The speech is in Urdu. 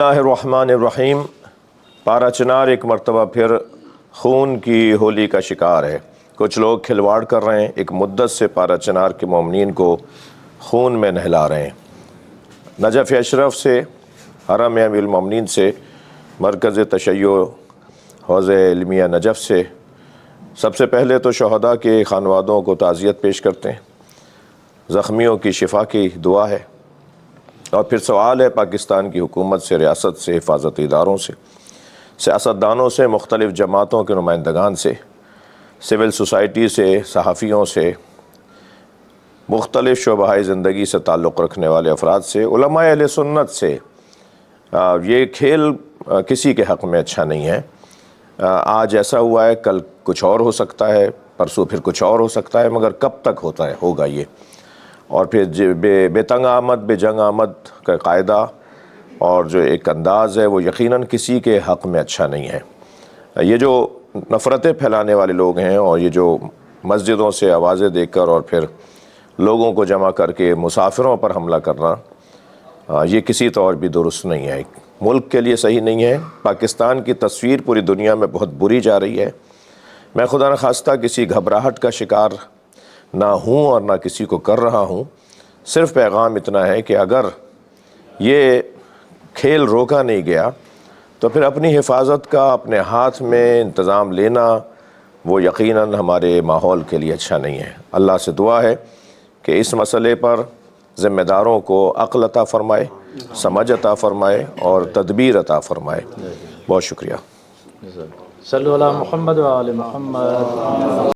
الرحمن الرحیم۔ پارا چنار ایک مرتبہ پھر خون کی ہولی کا شکار ہے۔ کچھ لوگ کھلواڑ کر رہے ہیں، ایک مدت سے پارا چنار کے مومنین کو خون میں نہلا رہے ہیں۔ نجف اشرف سے، حرم امیر المومنین سے، مرکز تشیع حوزہ علمیہ نجف سے سب سے پہلے تو شہداء کے خانوادوں کو تعزیت پیش کرتے ہیں، زخمیوں کی شفا کی دعا ہے، اور پھر سوال ہے پاکستان کی حکومت سے، ریاست سے، حفاظتی اداروں سے، سیاستدانوں سے، مختلف جماعتوں کے نمائندگان سے، سول سوسائٹی سے، صحافیوں سے، مختلف شعبہ زندگی سے تعلق رکھنے والے افراد سے، علماء اہل سنت سے۔ یہ کھیل کسی کے حق میں اچھا نہیں ہے۔ آج ایسا ہوا ہے، کل کچھ اور ہو سکتا ہے، پرسوں پھر کچھ اور ہو سکتا ہے، مگر کب تک ہوگا یہ؟ اور پھر بے تنگ آمد بے جنگ آمد کا قاعدہ اور جو ایک انداز ہے وہ یقیناً کسی کے حق میں اچھا نہیں ہے۔ یہ جو نفرتیں پھیلانے والے لوگ ہیں اور یہ جو مسجدوں سے آوازیں دے کر اور پھر لوگوں کو جمع کر کے مسافروں پر حملہ کرنا، یہ کسی طور بھی درست نہیں ہے، ملک کے لیے صحیح نہیں ہے۔ پاکستان کی تصویر پوری دنیا میں بہت بری جا رہی ہے۔ میں خدا نخواستہ کسی گھبراہٹ کا شکار نہ ہوں اور نہ کسی کو کر رہا ہوں، صرف پیغام اتنا ہے کہ اگر یہ کھیل روکا نہیں گیا تو پھر اپنی حفاظت کا اپنے ہاتھ میں انتظام لینا وہ یقیناً ہمارے ماحول کے لیے اچھا نہیں ہے۔ اللہ سے دعا ہے کہ اس مسئلے پر ذمہ داروں کو عقل عطا فرمائے، سمجھ عطا فرمائے اور تدبیر عطا فرمائے۔ بہت شکریہ۔ صلی اللہ محمد و آل محمد۔